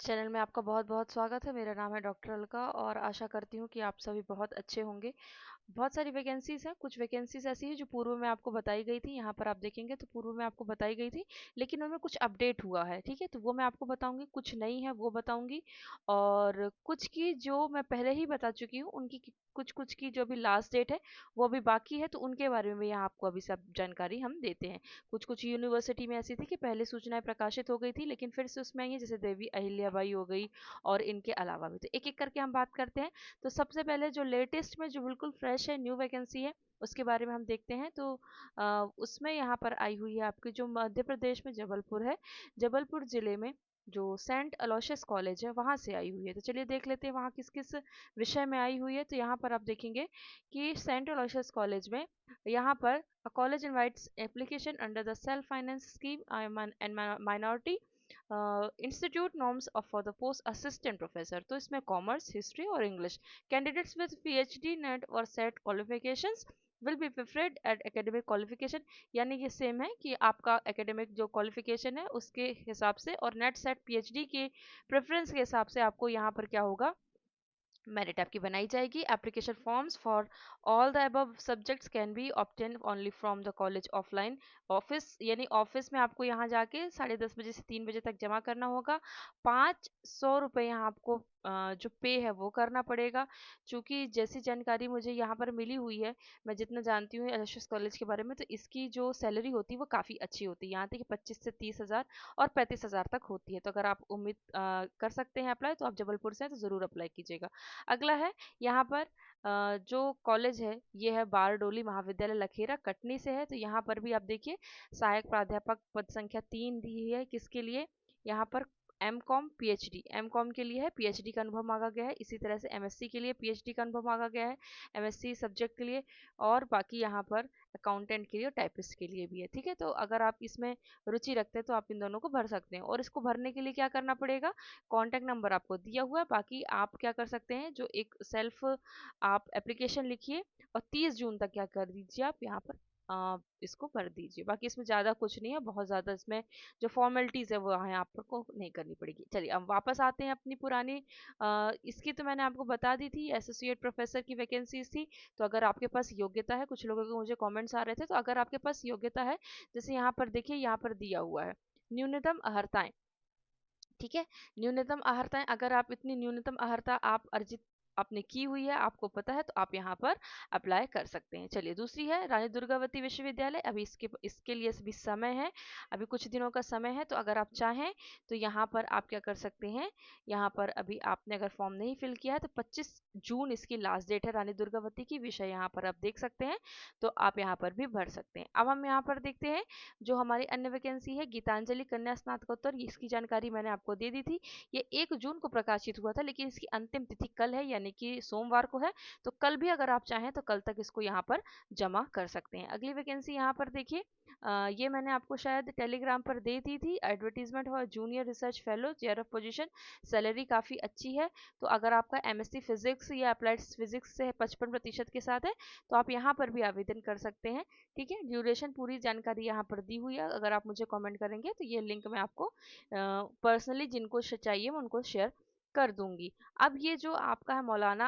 Channel में आपका बहुत बहुत स्वागत है। मेरा नाम है डॉक्टर अलका और आशा करती हूँ कि आप सभी बहुत अच्छे होंगे। बहुत सारी वैकेंसीज हैं। कुछ वैकेंसीज ऐसी हैं जो पूर्व में आपको बताई गई थी। यहाँ पर आप देखेंगे तो पूर्व में आपको बताई गई थी, लेकिन उनमें कुछ अपडेट हुआ है। ठीक है, तो वो मैं आपको बताऊंगी। कुछ नई है वो बताऊंगी, और कुछ की जो मैं पहले ही बता चुकी हूँ उनकी कुछ कुछ की जो अभी लास्ट डेट है वो अभी बाकी है, तो उनके बारे में यहाँ आपको अभी सब जानकारी हम देते हैं। कुछ कुछ यूनिवर्सिटी में ऐसी थी कि पहले सूचनाएं प्रकाशित हो गई थी, लेकिन फिर से उसमें आई है, जैसे देवी अहिल्याबाई हो गई और इनके अलावा भी। तो एक एक करके हम बात करते हैं। तो सबसे पहले जो लेटेस्ट में जो बिल्कुल फ्रेश है, न्यू वैकेंसी है, उसके बारे में हम देखते हैं। तो उसमें यहाँ पर आई हुई है आपकी, जो मध्य प्रदेश में जबलपुर है, जबलपुर जिले में जो सेंट अलोयसियस कॉलेज है वहाँ से आई हुई है। तो चलिए देख लेते हैं वहाँ किस किस विषय में आई हुई है। तो यहाँ पर आप देखेंगे कि सेंट अलोयसियस कॉलेज में यहाँ पर college invites application under the self finance scheme and minority institute norms of for the post assistant professor. तो इसमें कॉमर्स, हिस्ट्री और English candidates with PhD NET और SET qualifications will be preferred at academic qualification. यानी कि same है कि आपका academic जो क्वालिफिकेशन है उसके हिसाब से और नेट सेट पीएचडी के प्रेफरेंस के हिसाब से आपको यहाँ पर क्या होगा, मेरिट आपकी बनाई जाएगी। Application forms for all the above subjects can be obtain only from the college offline office. यानी ऑफिस में आपको यहाँ जाके 10:30 बजे से 3 बजे तक जमा करना होगा। 500 रुपये यहाँ आपको जो पे है वो करना पड़ेगा। चूँकि जैसी जानकारी मुझे यहाँ पर मिली हुई है, मैं जितना जानती हूँ एलएसएस कॉलेज के बारे में, तो इसकी जो सैलरी होती है वो काफ़ी अच्छी होती है। यहाँ तक कि 25 से 30 हज़ार और 35 हज़ार तक होती है। तो अगर आप उम्मीद कर सकते हैं अप्लाई, तो आप जबलपुर से हैं तो ज़रूर अप्लाई कीजिएगा। अगला है यहाँ पर जो कॉलेज है ये है बारडोली महाविद्यालय लखेरा, कटनी से है। तो यहाँ पर भी आप देखिए सहायक प्राध्यापक पद संख्या 3 दी है। किसके लिए? यहाँ पर M com PhD, M com के लिए है, पीएचडी का अनुभव मांगा गया है। इसी तरह से एमएससी के लिए पीएचडी का अनुभव मांगा गया है, एमएससी सब्जेक्ट के लिए। और बाकी यहाँ पर अकाउंटेंट के लिए और टाइपिस्ट के लिए भी है। ठीक है, तो अगर आप इसमें रुचि रखते हैं तो आप इन दोनों को भर सकते हैं। और इसको भरने के लिए क्या करना पड़ेगा, कॉन्टैक्ट नंबर आपको दिया हुआ है। बाकी आप क्या कर सकते हैं, जो एक सेल्फ आप एप्लीकेशन लिखिए और 30 जून तक क्या कर दीजिए, आप यहाँ पर इसको भर दीजिए। बाकी इसमें ज़्यादा कुछ नहीं है, बहुत ज़्यादा इसमें जो फॉर्मेलिटीज़ है वो है आपको नहीं करनी पड़ेगी। चलिए अब वापस आते हैं अपनी पुरानी इसकी तो मैंने आपको बता दी थी, एसोसिएट प्रोफेसर की वैकेंसीज थी। तो अगर आपके पास योग्यता है, कुछ लोगों के मुझे कमेंट्स आ रहे थे, तो अगर आपके पास योग्यता है, जैसे यहाँ पर देखिए यहाँ पर दिया हुआ है न्यूनतम अहर्ताएं। ठीक है, न्यूनतम अहर्ताएं, अगर आप इतनी न्यूनतम अहर्ता आप अर्जित आपने की हुई है, आपको पता है, तो आप यहाँ पर अप्लाई कर सकते हैं। चलिए दूसरी है रानी दुर्गावती विश्वविद्यालय। अभी इसके लिए भी समय है, अभी कुछ दिनों का समय है। तो अगर आप चाहें तो यहाँ पर आप क्या कर सकते हैं, यहाँ पर अभी आपने अगर फॉर्म नहीं फिल किया है तो 25 जून इसकी लास्ट डेट है रानी दुर्गावती की। विषय यहाँ पर आप देख सकते हैं, तो आप यहाँ पर भी भर सकते हैं। अब हम यहाँ पर देखते हैं जो हमारी अन्य वैकेंसी है, गीतांजलि कन्या स्नातकोत्तर। इसकी जानकारी मैंने आपको दे दी थी। ये 1 जून को प्रकाशित हुआ था, लेकिन इसकी अंतिम तिथि कल है, यानी कि सोमवार को है। तो कल भी अगर आप चाहें तो कल तक इसको यहाँ पर जमा कर सकते हैं। अगली वैकेंसी यहाँ पर देखिए, ये मैंने आपको शायद टेलीग्राम पर दे दी थी। एडवर्टीजमेंट हुआ junior research fellow, chair of position, salary काफ़ी अच्छी है। तो अगर आपका एमएससी फिजिक्स या अप्लाइड फिजिक्स से 55% के साथ है, तो आप यहाँ पर भी आवेदन कर सकते हैं। ठीक है, ड्यूरेशन पूरी जानकारी यहाँ पर दी हुई है। अगर आप मुझे कमेंट करेंगे तो ये लिंक मैं आपको पर्सनली जिनको चाहिए मैं उनको शेयर कर दूंगी। अब ये जो आपका है मौलाना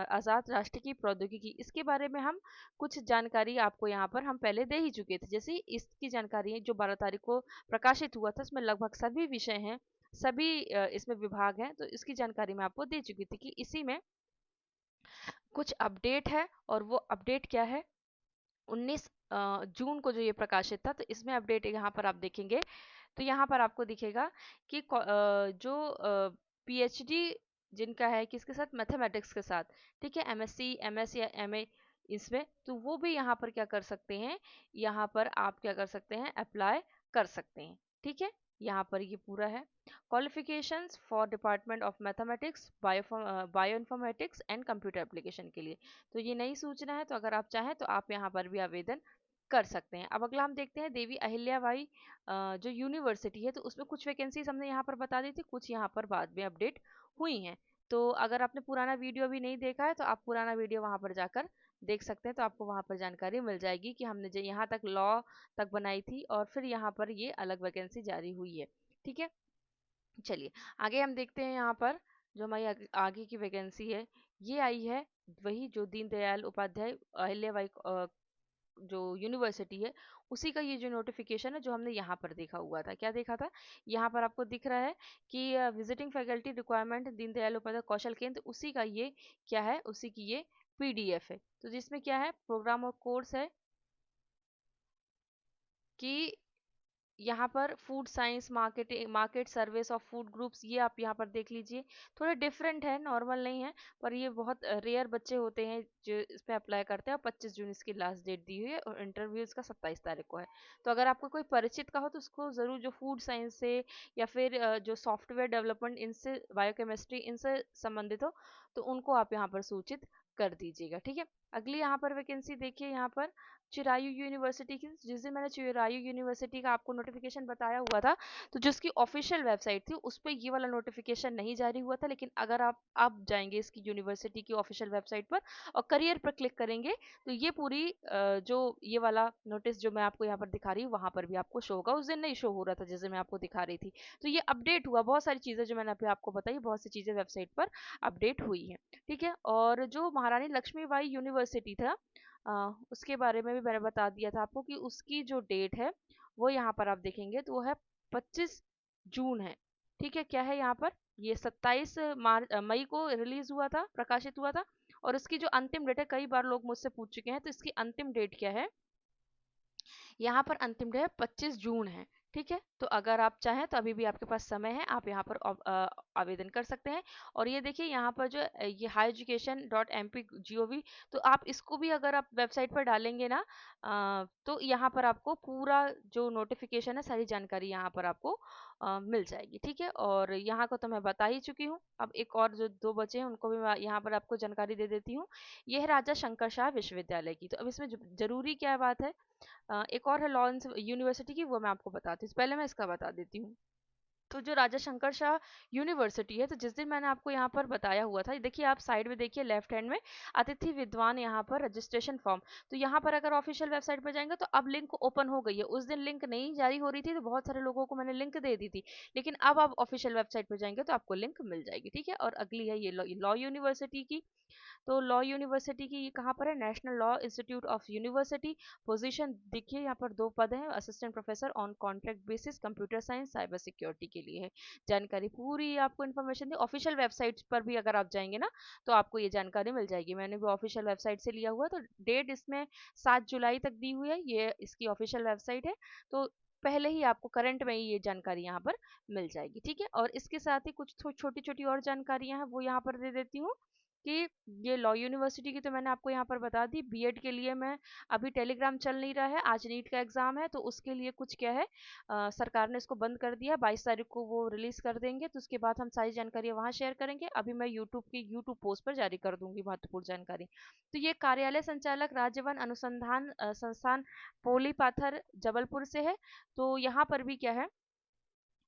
आज़ाद राष्ट्र की प्रौद्योगिकी, इसके बारे में हम कुछ जानकारी आपको यहाँ पर हम पहले दे ही चुके थे। जैसे इसकी जानकारी है जो 12 तारीख को प्रकाशित हुआ था, इसमें लगभग सभी विषय हैं, सभी इसमें विभाग हैं। तो इसकी जानकारी मैं आपको दे चुकी थी कि इसी में कुछ अपडेट है। और वो अपडेट क्या है, 19 जून को जो ये प्रकाशित था, तो इसमें अपडेट यहाँ पर आप देखेंगे तो यहाँ पर आपको दिखेगा कि जो पीएचडी जिनका है किसके साथ, मैथमेटिक्स के साथ, ठीक है, एमएससी एमएस या एमए इसमें, तो वो भी यहाँ पर क्या कर सकते हैं, यहाँ पर आप क्या कर सकते हैं, अप्लाई कर सकते हैं। ठीक है, यहाँ पर ये पूरा है। Qualifications for department of mathematics, bio informatics and computer application के लिए। तो ये नई सूचना है, तो अगर आप चाहें तो आप यहाँ पर भी आवेदन कर सकते हैं। अब अगला हम देखते हैं देवी अहिल्याबाई जो यूनिवर्सिटी है, तो उसमें कुछ वैकेंसीज हमने यहाँ पर बता दी थी, कुछ यहाँ पर बाद में अपडेट हुई हैं। तो अगर आपने पुराना वीडियो अभी नहीं देखा है तो आप पुराना वीडियो वहाँ पर जाकर देख सकते हैं। तो आपको वहाँ पर जानकारी मिल जाएगी कि हमने जो यहाँ तक लॉ तक बनाई थी और फिर यहाँ पर ये अलग वैकेंसी जारी हुई है। ठीक है, चलिए आगे हम देखते हैं यहाँ पर जो हमारी आगे की वैकेंसी है, ये आई है वही जो दीनदयाल उपाध्याय अहिल्याबाई जो यूनिवर्सिटी है उसी का ये जो नोटिफिकेशन है जो हमने यहाँ पर देखा हुआ था। क्या देखा था? यहाँ पर आपको दिख रहा है कि visiting faculty requirement Deendayal Upadhyay Kaushal Kendra, उसी का ये क्या है, उसी की ये पीडीएफ है। तो जिसमें क्या है, प्रोग्राम और कोर्स है कि यहाँ पर food science marketing market service of food groups, ये आप यहाँ पर देख लीजिए। थोड़ा डिफरेंट है, नॉर्मल नहीं है, पर ये बहुत रेयर बच्चे होते हैं जो इस पे अप्लाई करते हैं। और 25 जून इसकी लास्ट डेट दी हुई है और इंटरव्यू इसका 27 तारीख को है। तो अगर आपको कोई परिचित का हो तो उसको ज़रूर, जो फूड साइंस से या फिर जो सॉफ्टवेयर डेवलपमेंट इनसे, बायोकेमिस्ट्री इनसे संबंधित हो, तो उनको आप यहाँ पर सूचित कर दीजिएगा। ठीक है, अगली यहाँ पर वैकेंसी देखिए, यहाँ पर चिरायू यूनिवर्सिटी की। जिस दिन मैंने चिरायू यूनिवर्सिटी का आपको नोटिफिकेशन बताया हुआ था, तो जिसकी ऑफिशियल वेबसाइट थी उस पर ये वाला नोटिफिकेशन नहीं जारी हुआ था। लेकिन अगर आप अब जाएंगे इसकी यूनिवर्सिटी की ऑफिशियल वेबसाइट पर और करियर पर क्लिक करेंगे, तो ये पूरी जो ये वाला नोटिस जो मैं आपको यहाँ पर दिखा रही हूँ वहां पर भी आपको शो होगा। उस दिन नहीं शो हो रहा था जिस दिन मैं आपको दिखा रही थी। तो ये अपडेट हुआ, बहुत सारी चीजें जो मैंने अभी आपको बताई, बहुत सी चीजें वेबसाइट पर अपडेट हुई है। ठीक है, और जो महारानी लक्ष्मीबाई यूनिवर्सिटी था, उसके बारे में भी मैंने बता दिया था आपको कि उसकी जो डेट है वो यहाँ पर आप देखेंगे तो वो है 25 जून है। ठीक है, क्या है यहाँ पर, ये 27 मई को रिलीज हुआ था, प्रकाशित हुआ था। और इसकी जो अंतिम डेट है, कई बार लोग मुझसे पूछ चुके हैं, तो इसकी अंतिम डेट क्या है, यहाँ पर अंतिम डेट 25 जून है। ठीक है, तो अगर आप चाहें तो अभी भी आपके पास समय है, आप यहाँ पर आवेदन कर सकते हैं। और ये देखिए यहाँ पर जो ये high education dot M P G O V, तो आप इसको भी अगर आप वेबसाइट पर डालेंगे ना, तो यहाँ पर आपको पूरा जो नोटिफिकेशन है, सारी जानकारी यहाँ पर आपको मिल जाएगी। ठीक है, और यहाँ को तो मैं बता ही चुकी हूँ। अब एक और जो दो बचे हैं उनको भी मैं यहाँ पर आपको जानकारी दे देती हूँ। ये है राजा शंकर शाह विश्वविद्यालय की। तो अब इसमें जरूरी क्या बात है, एक और है लॉरेंस यूनिवर्सिटी की, वो मैं आपको बताती हूँ। पहले मैं इसका बता देती हूँ। तो जो राजा शंकर शाह यूनिवर्सिटी है, तो जिस दिन मैंने आपको यहाँ पर बताया हुआ था, देखिए आप साइड में देखिए लेफ्ट हैंड में अतिथि विद्वान, यहाँ पर रजिस्ट्रेशन फॉर्म। तो यहाँ पर अगर ऑफिशियल वेबसाइट पर जाएंगे तो अब लिंक ओपन हो गई है। उस दिन लिंक नहीं जारी हो रही थी, तो बहुत सारे लोगों को मैंने लिंक दे दी थी। लेकिन अब आप ऑफिशियल वेबसाइट पर जाएंगे तो आपको लिंक मिल जाएगी। ठीक है, और अगली है ये लॉ यूनिवर्सिटी की। तो लॉ यूनिवर्सिटी की ये कहाँ पर है, national law institute of university. Position देखिए यहाँ पर दो पद हैं, assistant professor on contract basis, computer science cyber security के लिए है। जानकारी पूरी आपको इन्फॉर्मेशन दी, ऑफिशियल वेबसाइट पर भी अगर आप जाएंगे ना तो आपको ये जानकारी मिल जाएगी। मैंने भी ऑफिशियल वेबसाइट से लिया हुआ, तो डेट इसमें 7 जुलाई तक दी हुई है, ये इसकी ऑफिशियल वेबसाइट है। तो पहले ही आपको करंट में ही ये जानकारी यहाँ पर मिल जाएगी। ठीक है, और इसके साथ ही कुछ छोटी छोटी और जानकारियां हैं, वो यहाँ पर दे देती हूँ कि ये लॉ यूनिवर्सिटी की तो मैंने आपको यहाँ पर बता दी। बीएड के लिए मैं अभी टेलीग्राम चल नहीं रहा है, आज नीट का एग्जाम है, तो उसके लिए कुछ क्या है, सरकार ने इसको बंद कर दिया। 22 तारीख को वो रिलीज कर देंगे, तो उसके बाद हम सारी जानकारी वहाँ शेयर करेंगे। अभी मैं यूट्यूब की यूट्यूब पोस्ट पर जारी कर दूंगी महत्वपूर्ण जानकारी। तो ये कार्यालय संचालक राज्य वन अनुसंधान संस्थान पोली पाथर जबलपुर से है। तो यहाँ पर भी क्या है,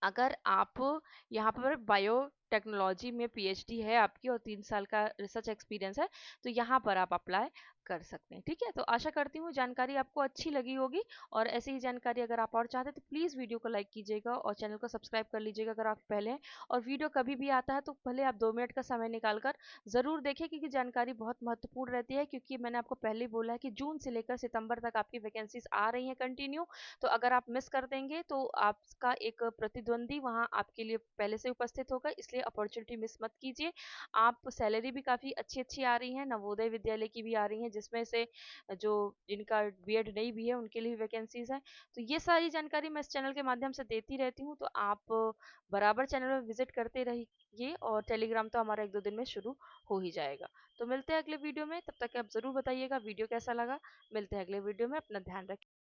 अगर आप यहाँ पर बायो टेक्नोलॉजी में पीएचडी है आपकी और 3 साल का रिसर्च एक्सपीरियंस है, तो यहाँ पर आप अप्लाई कर सकते हैं। ठीक है, तो आशा करती हूँ जानकारी आपको अच्छी लगी होगी। और ऐसी ही जानकारी अगर आप और चाहते हैं तो प्लीज़ वीडियो को लाइक कीजिएगा और चैनल को सब्सक्राइब कर लीजिएगा अगर आप पहले हैं। और वीडियो कभी भी आता है तो भले आप 2 मिनट का समय निकाल कर ज़रूर देखें, क्योंकि जानकारी बहुत महत्वपूर्ण रहती है। क्योंकि मैंने आपको पहले ही बोला है कि जून से लेकर सितंबर तक आपकी वैकेंसीज आ रही हैं कंटिन्यू। तो अगर आप मिस कर देंगे तो आपका एक प्रतिद्वंदी वहाँ आपके लिए पहले से उपस्थित होगा, इसलिए अपॉर्चुनिटी मिस मत कीजिए। आप सैलरी भी काफ़ी अच्छी अच्छी आ रही है, नवोदय विद्यालय की भी आ रही है, जिसमें से जो जिनका बीएड नहीं भी है उनके लिए वैकेंसीज हैं। तो ये सारी जानकारी मैं इस चैनल के माध्यम से देती रहती हूँ, तो आप बराबर चैनल में विजिट करते रहिए। और टेलीग्राम तो हमारा 1-2 दिन में शुरू हो ही जाएगा। तो मिलते हैं अगले वीडियो में, तब तक आप ज़रूर बताइएगा वीडियो कैसा लगा। मिलते हैं अगले वीडियो में, अपना ध्यान रखिए।